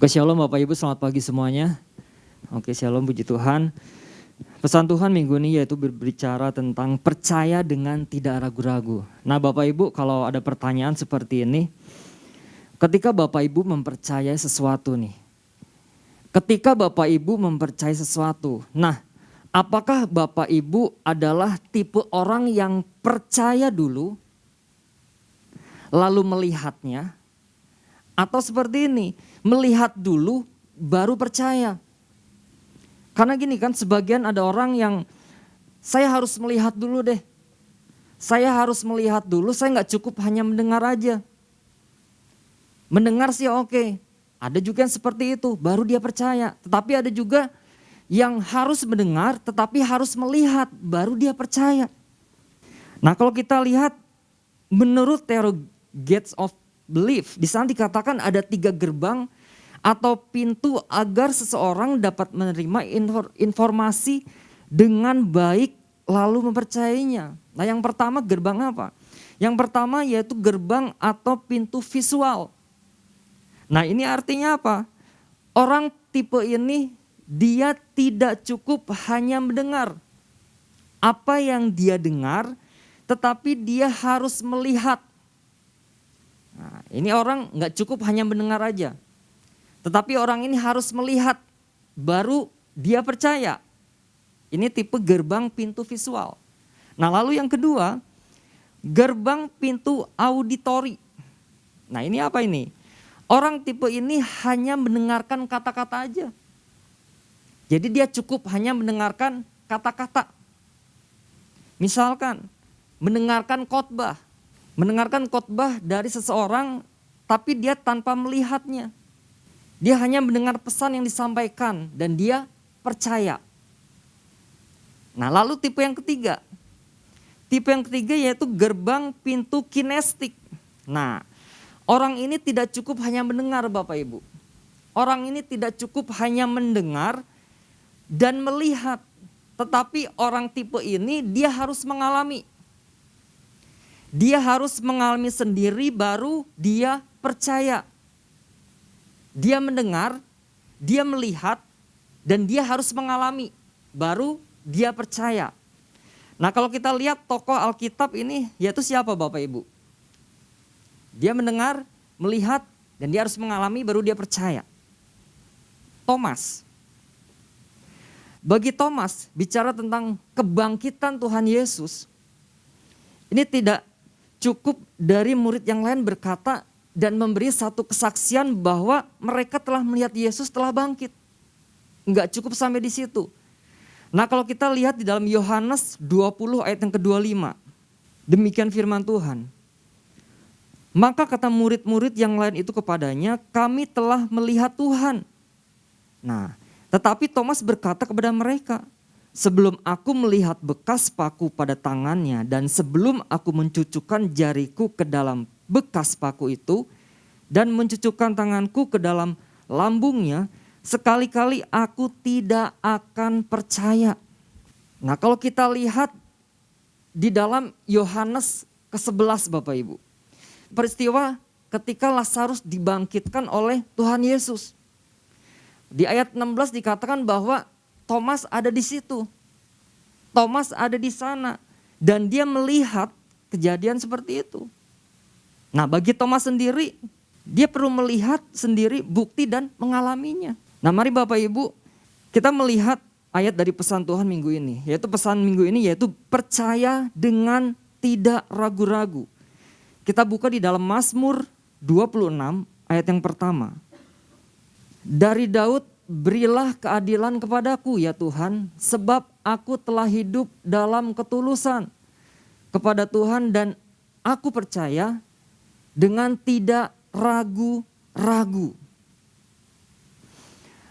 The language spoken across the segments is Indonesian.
Oke, shalom Bapak Ibu, selamat pagi semuanya. Oke, shalom, puji Tuhan. Pesan Tuhan minggu ini yaitu berbicara tentang percaya dengan tidak ragu-ragu. Nah Bapak Ibu, kalau ada pertanyaan seperti ini, ketika Bapak Ibu mempercayai sesuatu nih, ketika Bapak Ibu mempercayai sesuatu, nah apakah Bapak Ibu adalah tipe orang yang percaya dulu, lalu melihatnya, atau seperti ini, melihat dulu baru percaya? Karena gini kan, sebagian ada orang yang saya harus melihat dulu deh. Saya harus melihat dulu, saya gak cukup hanya mendengar aja. Mendengar sih oke. Ada juga yang seperti itu, baru dia percaya. Tetapi ada juga yang harus mendengar tetapi harus melihat, baru dia percaya. Nah kalau kita lihat menurut teori Gates of Belief, di sana dikatakan ada 3 gerbang atau pintu agar seseorang dapat menerima informasi dengan baik lalu mempercayainya. Nah yang pertama gerbang apa? Yang pertama yaitu gerbang atau pintu visual. Nah ini artinya apa? Orang tipe ini dia tidak cukup hanya mendengar apa yang dia dengar, tetapi dia harus melihat. Nah, ini orang gak cukup hanya mendengar aja. Tetapi orang ini harus melihat, baru dia percaya. Ini tipe gerbang pintu visual. Nah lalu yang kedua, gerbang pintu auditori. Nah ini apa ini? Orang tipe ini hanya mendengarkan kata-kata aja. Jadi dia cukup hanya mendengarkan kata-kata. Misalkan mendengarkan khotbah. Mendengarkan khotbah dari seseorang tapi dia tanpa melihatnya. Dia hanya mendengar pesan yang disampaikan dan dia percaya. Nah lalu tipe yang ketiga. Tipe yang ketiga yaitu gerbang pintu kinestik. Nah orang ini tidak cukup hanya mendengar Bapak Ibu. Orang ini tidak cukup hanya mendengar dan melihat. Tetapi orang tipe ini dia harus mengalami. Dia harus mengalami sendiri baru dia percaya. Dia mendengar, dia melihat, dan dia harus mengalami, baru dia percaya. Nah kalau kita lihat tokoh Alkitab ini, yaitu siapa Bapak Ibu? Dia mendengar, melihat, dan dia harus mengalami, baru dia percaya. Thomas. Bagi Thomas, bicara tentang kebangkitan Tuhan Yesus, ini tidak cukup dari murid yang lain berkata dan memberi satu kesaksian bahwa mereka telah melihat Yesus telah bangkit. Enggak cukup sampai di situ. Nah kalau kita lihat di dalam Yohanes 20 ayat yang ke-25. Demikian firman Tuhan. Maka kata murid-murid yang lain itu kepadanya, kami telah melihat Tuhan. Nah tetapi Thomas berkata kepada mereka, sebelum aku melihat bekas paku pada tangannya dan sebelum aku mencucukkan jariku ke dalam bekas paku itu dan mencucukkan tanganku ke dalam lambungnya, sekali-kali aku tidak akan percaya. Nah kalau kita lihat di dalam Yohanes ke-11 Bapak Ibu. Peristiwa ketika Lazarus dibangkitkan oleh Tuhan Yesus. Di ayat 16 dikatakan bahwa Thomas ada di situ. Thomas ada di sana dan dia melihat kejadian seperti itu. Nah bagi Thomas sendiri, dia perlu melihat sendiri bukti dan mengalaminya. Nah mari Bapak Ibu, kita melihat ayat dari pesan Tuhan minggu ini. Yaitu pesan minggu ini yaitu percaya dengan tidak ragu-ragu. Kita buka di dalam Mazmur 26 ayat yang pertama. Dari Daud, berilah keadilan kepadaku ya Tuhan, sebab aku telah hidup dalam ketulusan kepada Tuhan dan aku percaya dengan tidak ragu-ragu.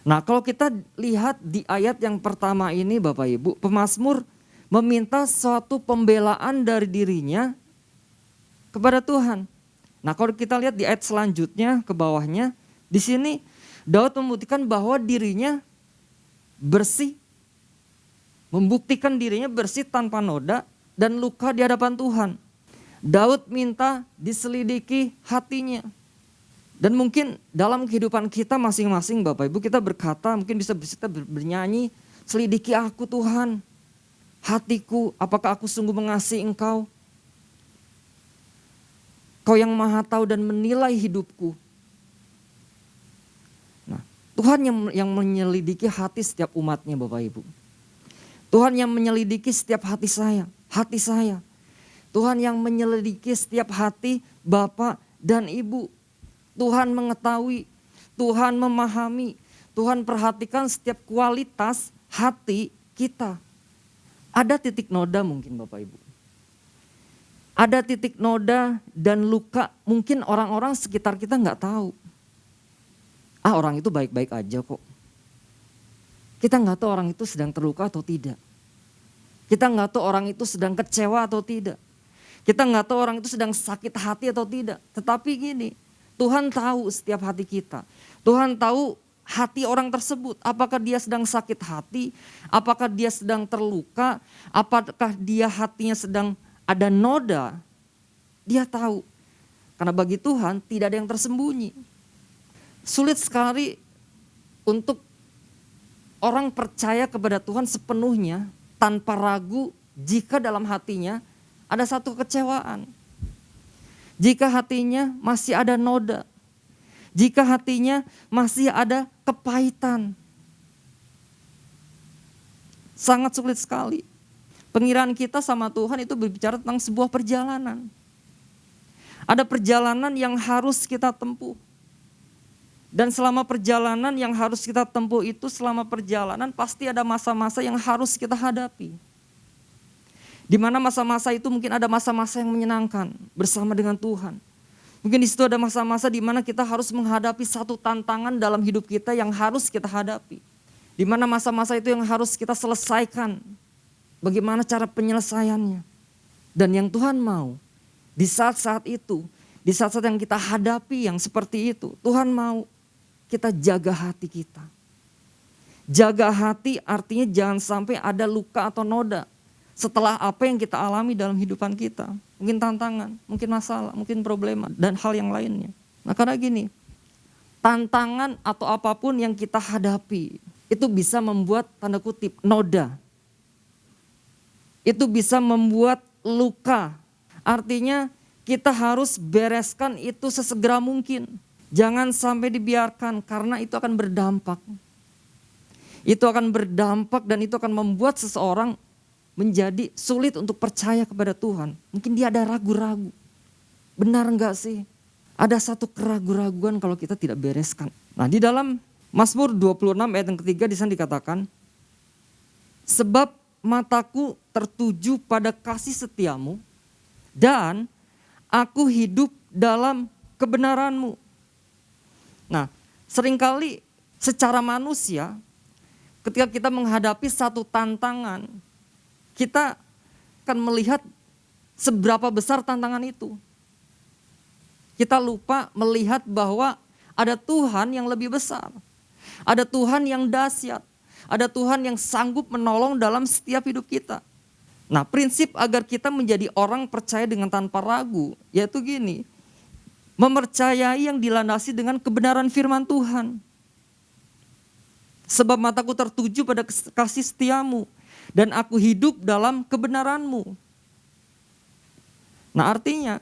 Nah kalau kita lihat di ayat yang pertama ini Bapak Ibu, pemazmur meminta suatu pembelaan dari dirinya kepada Tuhan. Nah kalau kita lihat di ayat selanjutnya ke bawahnya, di sini Daud membuktikan bahwa dirinya bersih, membuktikan dirinya bersih tanpa noda dan luka di hadapan Tuhan. Daud minta diselidiki hatinya. Dan mungkin dalam kehidupan kita masing-masing Bapak Ibu, kita berkata, mungkin bisa bernyanyi, selidiki aku Tuhan, hatiku, apakah aku sungguh mengasihi Engkau? Kau yang maha tahu dan menilai hidupku. Nah, Tuhan yang menyelidiki hati setiap umatnya Bapak Ibu. Tuhan yang menyelidiki setiap hati saya. Tuhan yang menyelidiki setiap hati Bapak dan Ibu. Tuhan mengetahui, Tuhan memahami, Tuhan perhatikan setiap kualitas hati kita. Ada titik noda mungkin Bapak Ibu. Ada titik noda dan luka, mungkin orang-orang sekitar kita nggak tahu. Orang itu baik-baik aja kok. Kita nggak tahu orang itu sedang terluka atau tidak. Kita nggak tahu orang itu sedang kecewa atau tidak. Kita nggak tahu orang itu sedang sakit hati atau tidak. Tetapi gini, Tuhan tahu setiap hati kita. Tuhan tahu hati orang tersebut. Apakah dia sedang sakit hati? Apakah dia sedang terluka? Apakah dia hatinya sedang ada noda? Dia tahu. Karena bagi Tuhan tidak ada yang tersembunyi. Sulit sekali untuk orang percaya kepada Tuhan sepenuhnya tanpa ragu jika dalam hatinya ada satu kekecewaan. Jika hatinya masih ada noda, jika hatinya masih ada kepahitan. Sangat sulit sekali. Pengiraan kita sama Tuhan itu berbicara tentang sebuah perjalanan. Ada perjalanan yang harus kita tempuh. Dan selama perjalanan yang harus kita tempuh itu, selama perjalanan pasti ada masa-masa yang harus kita hadapi. Di mana masa-masa itu mungkin ada masa-masa yang menyenangkan bersama dengan Tuhan. Mungkin di situ ada masa-masa di mana kita harus menghadapi satu tantangan dalam hidup kita yang harus kita hadapi. Di mana masa-masa itu yang harus kita selesaikan. Bagaimana cara penyelesaiannya. Dan yang Tuhan mau di saat-saat itu, di saat-saat yang kita hadapi yang seperti itu, Tuhan mau kita jaga hati kita. Jaga hati artinya jangan sampai ada luka atau noda setelah apa yang kita alami dalam kehidupan kita. Mungkin tantangan, mungkin masalah, mungkin problema, dan hal yang lainnya. Nah karena gini, tantangan atau apapun yang kita hadapi, itu bisa membuat tanda kutip noda. Itu bisa membuat luka. Artinya kita harus bereskan itu sesegera mungkin. Jangan sampai dibiarkan karena itu akan berdampak. Itu akan berdampak dan itu akan membuat seseorang menjadi sulit untuk percaya kepada Tuhan. Mungkin dia ada ragu-ragu. Benar enggak sih? Ada satu keraguan-raguan kalau kita tidak bereskan. Nah di dalam Mazmur 26 ayat yang ketiga di sana dikatakan, sebab mataku tertuju pada kasih setiamu dan aku hidup dalam kebenaranmu. Nah seringkali secara manusia ketika kita menghadapi satu tantangan, kita akan melihat seberapa besar tantangan itu. Kita lupa melihat bahwa ada Tuhan yang lebih besar. Ada Tuhan yang dahsyat. Ada Tuhan yang sanggup menolong dalam setiap hidup kita. Nah, prinsip agar kita menjadi orang percaya dengan tanpa ragu, yaitu gini. Mempercayai yang dilandasi dengan kebenaran firman Tuhan. Sebab mataku tertuju pada kasih setiamu. Dan aku hidup dalam kebenaranmu. Nah artinya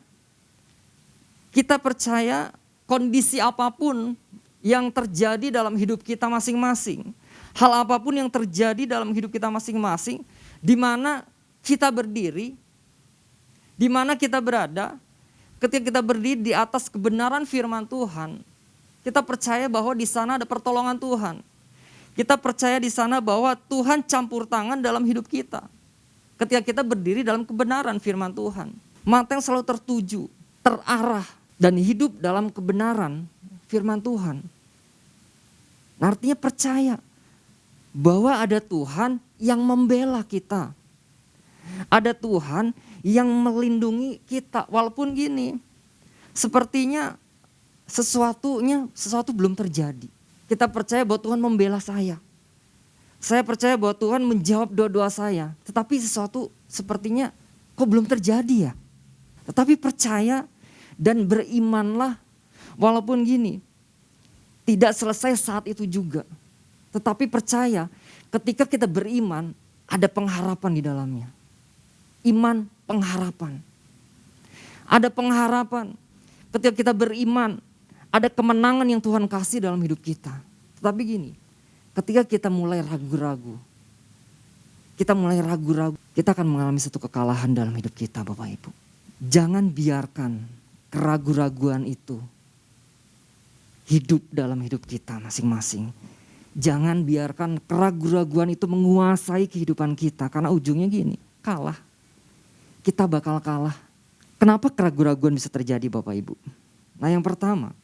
kita percaya kondisi apapun yang terjadi dalam hidup kita masing-masing. Hal apapun yang terjadi dalam hidup kita masing-masing. Di mana kita berdiri, di mana kita berada. Ketika kita berdiri di atas kebenaran firman Tuhan. Kita percaya bahwa di sana ada pertolongan Tuhan. Kita percaya di sana bahwa Tuhan campur tangan dalam hidup kita. Ketika kita berdiri dalam kebenaran firman Tuhan. Mata yang selalu tertuju, terarah, dan hidup dalam kebenaran firman Tuhan. Nah, artinya percaya bahwa ada Tuhan yang membela kita. Ada Tuhan yang melindungi kita. Walaupun gini, sepertinya sesuatu belum terjadi. Kita percaya bahwa Tuhan membela saya. Saya percaya bahwa Tuhan menjawab doa-doa saya. Tetapi sesuatu sepertinya kok belum terjadi ya. Tetapi percaya dan berimanlah Walaupun gini, tidak selesai saat itu juga. Tetapi percaya ketika kita beriman, ada pengharapan di dalamnya. Iman, pengharapan. Ada pengharapan. Ketika kita beriman, ada kemenangan yang Tuhan kasih dalam hidup kita. Tetapi gini, ketika kita mulai ragu-ragu, kita akan mengalami satu kekalahan dalam hidup kita, Bapak Ibu. Jangan biarkan keraguan-raguan itu hidup dalam hidup kita masing-masing. Jangan biarkan keraguan-raguan itu menguasai kehidupan kita. Karena ujungnya gini, kalah. Kita bakal kalah. Kenapa keraguan-raguan bisa terjadi, Bapak Ibu? Nah, yang pertama,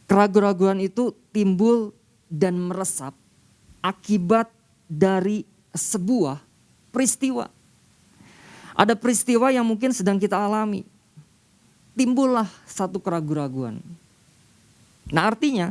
keraguan-raguan itu timbul dan meresap akibat dari sebuah peristiwa. Ada peristiwa yang mungkin sedang kita alami. Timbullah satu keraguan-raguan. Nah, artinya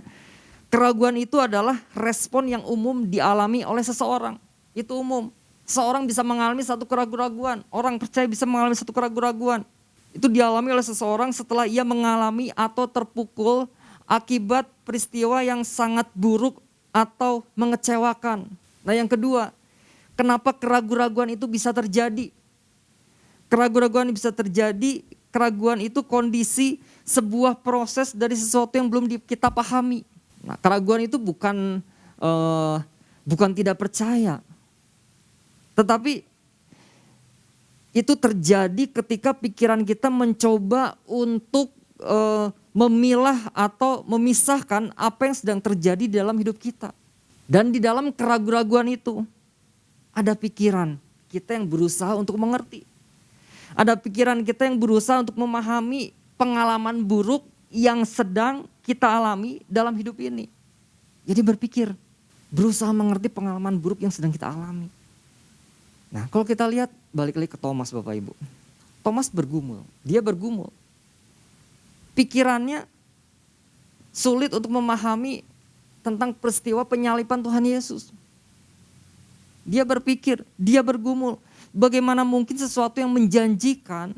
keraguan itu adalah respon yang umum dialami oleh seseorang. Itu umum. Seorang bisa mengalami satu keraguan-raguan. Orang percaya bisa mengalami satu keraguan-raguan. Itu dialami oleh seseorang setelah ia mengalami atau terpukul akibat peristiwa yang sangat buruk atau mengecewakan. Nah, yang kedua, kenapa keraguan-raguan itu bisa terjadi? Keraguan-raguan bisa terjadi, keraguan itu kondisi sebuah proses dari sesuatu yang belum kita pahami. Nah, keraguan itu bukan tidak percaya. Tetapi itu terjadi ketika pikiran kita mencoba untuk memilah atau memisahkan apa yang sedang terjadi di dalam hidup kita. Dan di dalam keraguan-raguan itu ada pikiran kita yang berusaha untuk mengerti. Ada pikiran kita yang berusaha untuk memahami pengalaman buruk yang sedang kita alami dalam hidup ini. Jadi berpikir, berusaha mengerti pengalaman buruk yang sedang kita alami. Nah, kalau kita lihat balik lagi ke Thomas, Bapak Ibu. Thomas bergumul, dia bergumul. Pikirannya sulit untuk memahami tentang peristiwa penyaliban Tuhan Yesus. Dia berpikir, dia bergumul. Bagaimana mungkin sesuatu yang menjanjikan,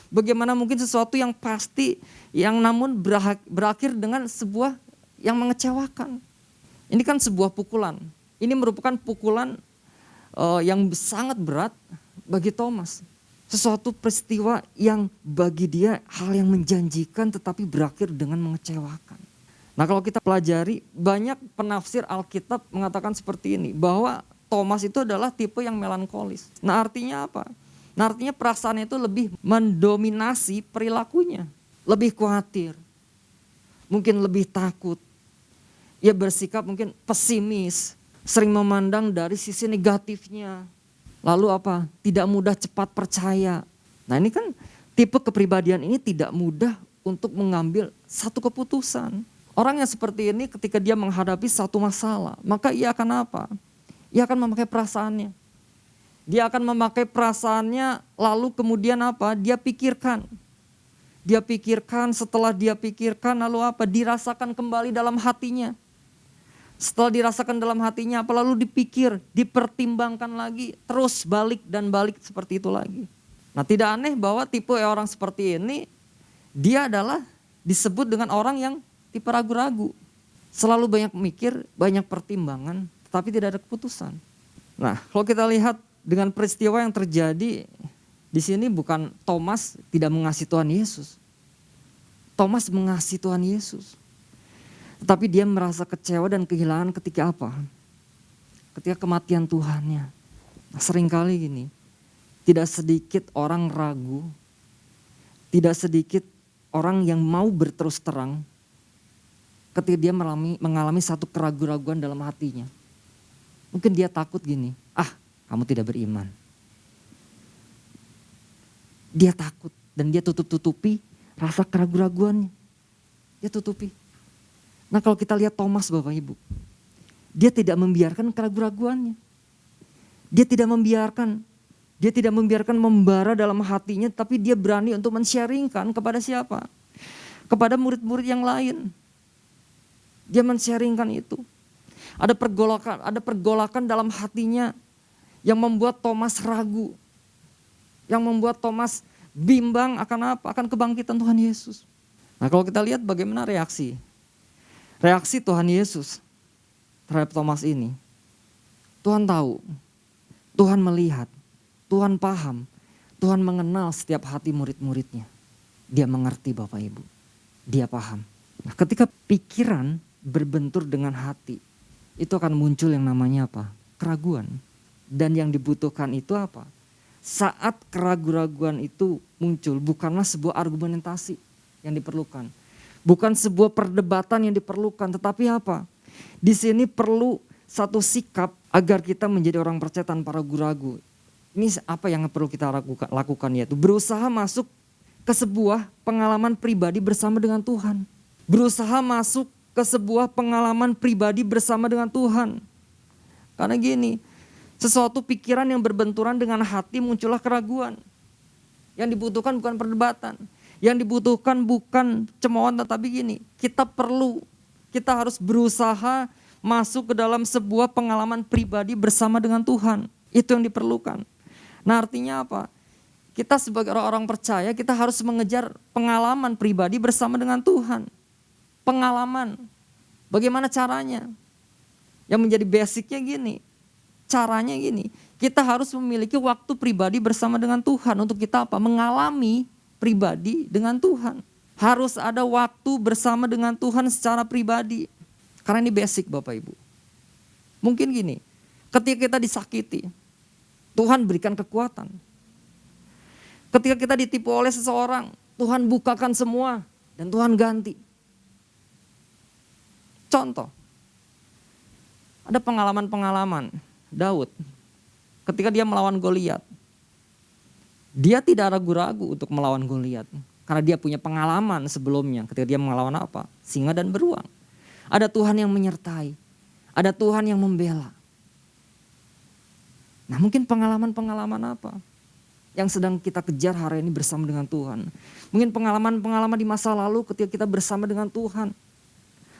bagaimana mungkin sesuatu yang pasti, yang namun berakhir dengan sebuah yang mengecewakan. Ini kan sebuah pukulan. Ini merupakan pukulan yang sangat berat bagi Thomas. Sesuatu peristiwa yang bagi dia hal yang menjanjikan tetapi berakhir dengan mengecewakan. Nah, kalau kita pelajari, banyak penafsir Alkitab mengatakan seperti ini, bahwa Thomas itu adalah tipe yang melankolis. Nah, artinya apa? Nah, artinya perasaannya itu lebih mendominasi perilakunya. Lebih khawatir, mungkin lebih takut. Ia bersikap mungkin pesimis, sering memandang dari sisi negatifnya. Lalu apa? Tidak mudah cepat percaya. Nah, ini kan tipe kepribadian ini tidak mudah untuk mengambil satu keputusan. Orang yang seperti ini ketika dia menghadapi satu masalah, maka ia akan apa? Ia akan memakai perasaannya. Dia akan memakai perasaannya lalu kemudian apa? Dia pikirkan. Dia pikirkan, setelah dia pikirkan lalu apa? Dirasakan kembali dalam hatinya. Setelah dirasakan dalam hatinya apa? Lalu dipikir, dipertimbangkan lagi, terus balik dan balik seperti itu lagi. Nah, tidak aneh bahwa tipe orang seperti ini, dia adalah disebut dengan orang yang tipe ragu-ragu. Selalu banyak mikir, banyak pertimbangan, tapi tidak ada keputusan. Nah, kalau kita lihat dengan peristiwa yang terjadi di sini, bukan Thomas tidak mengasihi Tuhan Yesus. Thomas mengasihi Tuhan Yesus. Tetapi dia merasa kecewa dan kehilangan ketika apa? Ketika kematian Tuhannya. Nah, seringkali gini, tidak sedikit orang ragu, tidak sedikit orang yang mau berterus terang ketika dia mengalami satu keraguan-raguan dalam hatinya. Mungkin dia takut gini, kamu tidak beriman. Dia takut dan dia tutup-tutupi rasa keraguan-raguannya. Dia tutupi. Nah, kalau kita lihat Thomas, Bapak Ibu, dia tidak membiarkan keraguan-raguannya. Dia tidak membiarkan membara dalam hatinya, tapi dia berani untuk men-sharingkan kepada siapa? Kepada murid-murid yang lain. Dia men-sharingkan itu. Ada pergolakan dalam hatinya yang membuat Thomas ragu. Yang membuat Thomas bimbang akan apa? Akan kebangkitan Tuhan Yesus. Nah kalau kita lihat bagaimana reaksi Tuhan Yesus terhadap Thomas ini. Tuhan tahu, Tuhan melihat, Tuhan paham, Tuhan mengenal setiap hati murid-muridnya. Dia mengerti Bapak Ibu, dia paham. Nah ketika pikiran berbentur dengan hati, itu akan muncul yang namanya apa? Keraguan. Dan yang dibutuhkan itu apa? Saat keraguan-keraguan itu muncul, bukanlah sebuah argumentasi yang diperlukan. Bukan sebuah perdebatan yang diperlukan, tetapi apa? Di sini perlu satu sikap agar kita menjadi orang percaya tanpa ragu-ragu. Ini apa yang perlu kita lakukan, yaitu berusaha masuk ke sebuah pengalaman pribadi bersama dengan Tuhan. Berusaha masuk ke sebuah pengalaman pribadi bersama dengan Tuhan. Karena gini, sesuatu pikiran yang berbenturan dengan hati muncullah keraguan. Yang dibutuhkan bukan perdebatan. Yang dibutuhkan bukan cemoohan, tetapi gini, kita harus berusaha masuk ke dalam sebuah pengalaman pribadi bersama dengan Tuhan. Itu yang diperlukan. Nah artinya apa? Kita sebagai orang-orang percaya, kita harus mengejar pengalaman pribadi bersama dengan Tuhan. Pengalaman. Bagaimana caranya? Yang menjadi basicnya gini. Caranya gini, kita harus memiliki waktu pribadi bersama dengan Tuhan untuk kita apa? Mengalami pribadi dengan Tuhan. Harus ada waktu bersama dengan Tuhan secara pribadi. Karena ini basic Bapak Ibu. Mungkin gini, ketika kita disakiti, Tuhan berikan kekuatan. Ketika kita ditipu oleh seseorang, Tuhan bukakan semua dan Tuhan ganti. Contoh, ada pengalaman-pengalaman Daud ketika dia melawan Goliat. Dia tidak ragu-ragu untuk melawan Goliat karena dia punya pengalaman sebelumnya ketika dia melawan apa? Singa dan beruang. Ada Tuhan yang menyertai, ada Tuhan yang membela. Nah mungkin pengalaman-pengalaman apa yang sedang kita kejar hari ini bersama dengan Tuhan. Mungkin pengalaman-pengalaman di masa lalu ketika kita bersama dengan Tuhan.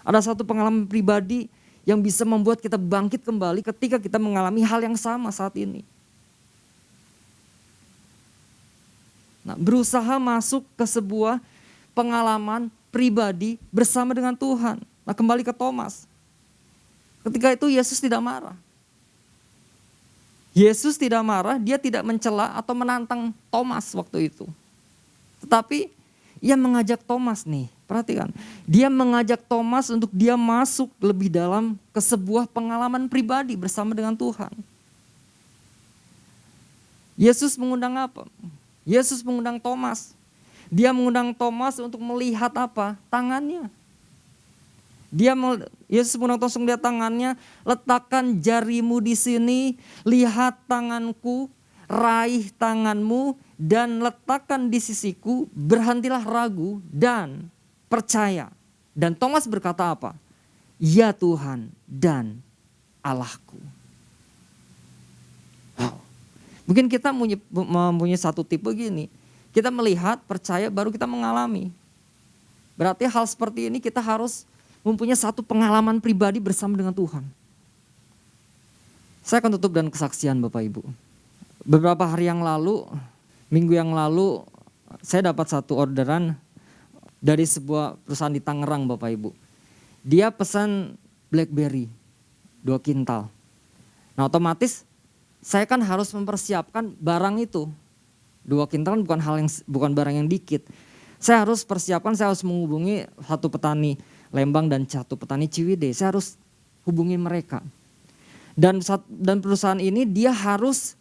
Ada satu pengalaman pribadi yang bisa membuat kita bangkit kembali ketika kita mengalami hal yang sama saat ini. Nah, berusaha masuk ke sebuah pengalaman pribadi bersama dengan Tuhan. Nah, kembali ke Thomas. Ketika itu Yesus tidak marah. Yesus tidak marah, dia tidak mencela atau menantang Thomas waktu itu. Tetapi ia mengajak Thomas nih, perhatikan. Dia mengajak Thomas untuk dia masuk lebih dalam ke sebuah pengalaman pribadi bersama dengan Tuhan. Yesus mengundang apa? Yesus mengundang Thomas. Dia mengundang Thomas untuk melihat apa? Tangannya. Yesus mengundang Thomas untuk melihat tangannya. Letakkan jarimu di sini, lihat tanganku, raih tanganmu, dan letakkan di sisiku, berhentilah ragu dan percaya. Dan Thomas berkata apa? Ya Tuhan dan Allahku. Wow. Mungkin kita mempunyai satu tipe gini. Kita melihat, percaya, baru kita mengalami. Berarti hal seperti ini kita harus mempunyai satu pengalaman pribadi bersama dengan Tuhan. Saya akan tutup dengan kesaksian Bapak Ibu. Beberapa hari yang lalu, minggu yang lalu, saya dapat satu orderan dari sebuah perusahaan di Tangerang Bapak Ibu. Dia pesan BlackBerry 2 kintal. Nah otomatis saya kan harus mempersiapkan barang itu. 2 kintal bukan barang yang dikit. Saya harus persiapkan, saya harus menghubungi satu petani Lembang dan satu petani Ciwidey. Saya harus hubungi mereka. Dan perusahaan ini dia harus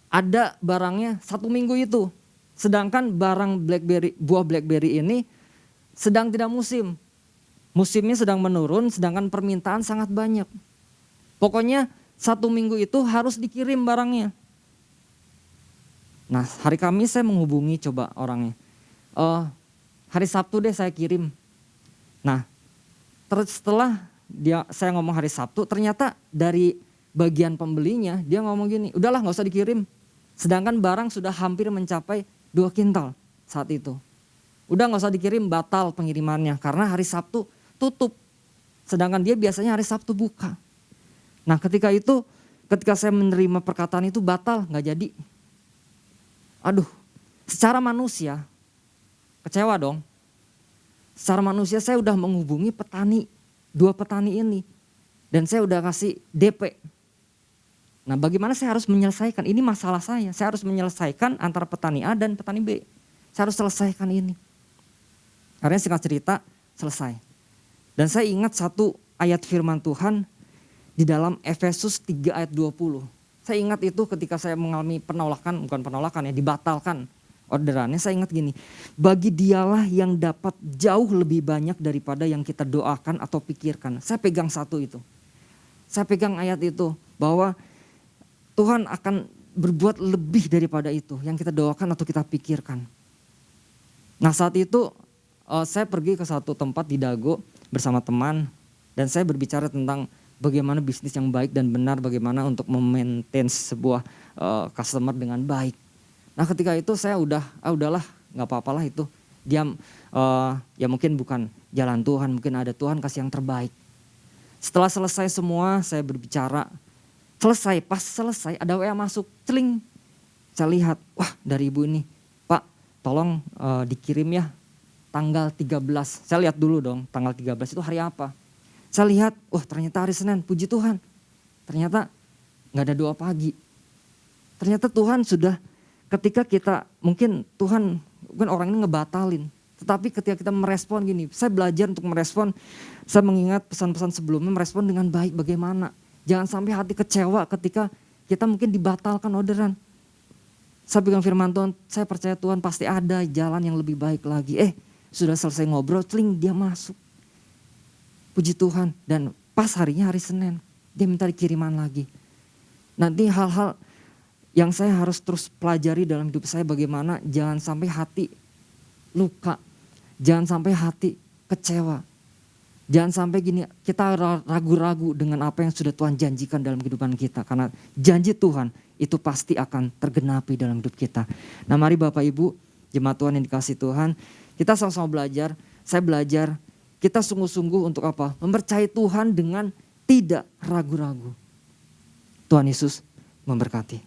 ada barangnya 1 minggu itu. Sedangkan buah BlackBerry ini sedang tidak musim. Musimnya sedang menurun, sedangkan permintaan sangat banyak. Pokoknya 1 minggu itu harus dikirim barangnya. Nah hari Kamis saya menghubungi coba orangnya. Hari Sabtu deh saya kirim. Nah setelah saya ngomong hari Sabtu, ternyata dari bagian pembelinya dia ngomong gini, udahlah gak usah dikirim. Sedangkan barang sudah hampir mencapai 2 kintal saat itu. Udah gak usah dikirim, batal pengirimannya karena hari Sabtu tutup. Sedangkan dia biasanya hari Sabtu buka. Nah ketika saya menerima perkataan itu batal, gak jadi. Aduh, secara manusia kecewa dong. Secara manusia saya udah menghubungi petani, 2 petani ini. Dan saya udah kasih DP. Nah bagaimana saya harus menyelesaikan, ini masalah saya harus menyelesaikan antara petani A dan petani B. Saya harus selesaikan ini. Akhirnya singkat cerita selesai. Dan saya ingat satu ayat firman Tuhan di dalam Efesus 3 ayat 20. Saya ingat itu ketika saya mengalami penolakan, bukan penolakan ya, dibatalkan orderannya. Saya ingat gini, bagi dialah yang dapat jauh lebih banyak daripada yang kita doakan atau pikirkan. Saya pegang satu itu. Saya pegang ayat itu bahwa Tuhan akan berbuat lebih daripada itu yang kita doakan atau kita pikirkan. Nah saat itu saya pergi ke satu tempat di Dago bersama teman dan saya berbicara tentang bagaimana bisnis yang baik dan benar, bagaimana untuk memaintain sebuah customer dengan baik. Nah ketika itu saya udahlah gak apa-apalah itu. Dia ya mungkin bukan jalan Tuhan, mungkin ada Tuhan kasih yang terbaik. Setelah selesai semua saya berbicara, pas selesai ada WA masuk, celing. Saya lihat, wah dari ibu ini, Pak tolong dikirim ya tanggal 13. Saya lihat dulu dong tanggal 13 itu hari apa. Saya lihat, ternyata hari Senin, puji Tuhan. Ternyata gak ada doa pagi. Ternyata Tuhan sudah, ketika kita, mungkin orang ini ngebatalin. Tetapi ketika kita merespon gini, saya belajar untuk merespon, saya mengingat pesan-pesan sebelumnya, merespon dengan baik bagaimana. Jangan sampai hati kecewa ketika kita mungkin dibatalkan orderan. Saya pegang firman Tuhan, saya percaya Tuhan pasti ada jalan yang lebih baik lagi. Sudah selesai ngobrol, celing dia masuk. Puji Tuhan, dan pas harinya hari Senin, dia minta dikiriman lagi. Nanti hal-hal yang saya harus terus pelajari dalam hidup saya bagaimana jangan sampai hati luka, jangan sampai hati kecewa. Jangan sampai gini kita ragu-ragu dengan apa yang sudah Tuhan janjikan dalam kehidupan kita. Karena janji Tuhan itu pasti akan tergenapi dalam hidup kita. Nah mari Bapak Ibu, jemaat Tuhan yang dikasihi Tuhan, kita sama-sama belajar, saya belajar, kita sungguh-sungguh untuk apa? Mempercayai Tuhan dengan tidak ragu-ragu. Tuhan Yesus memberkati.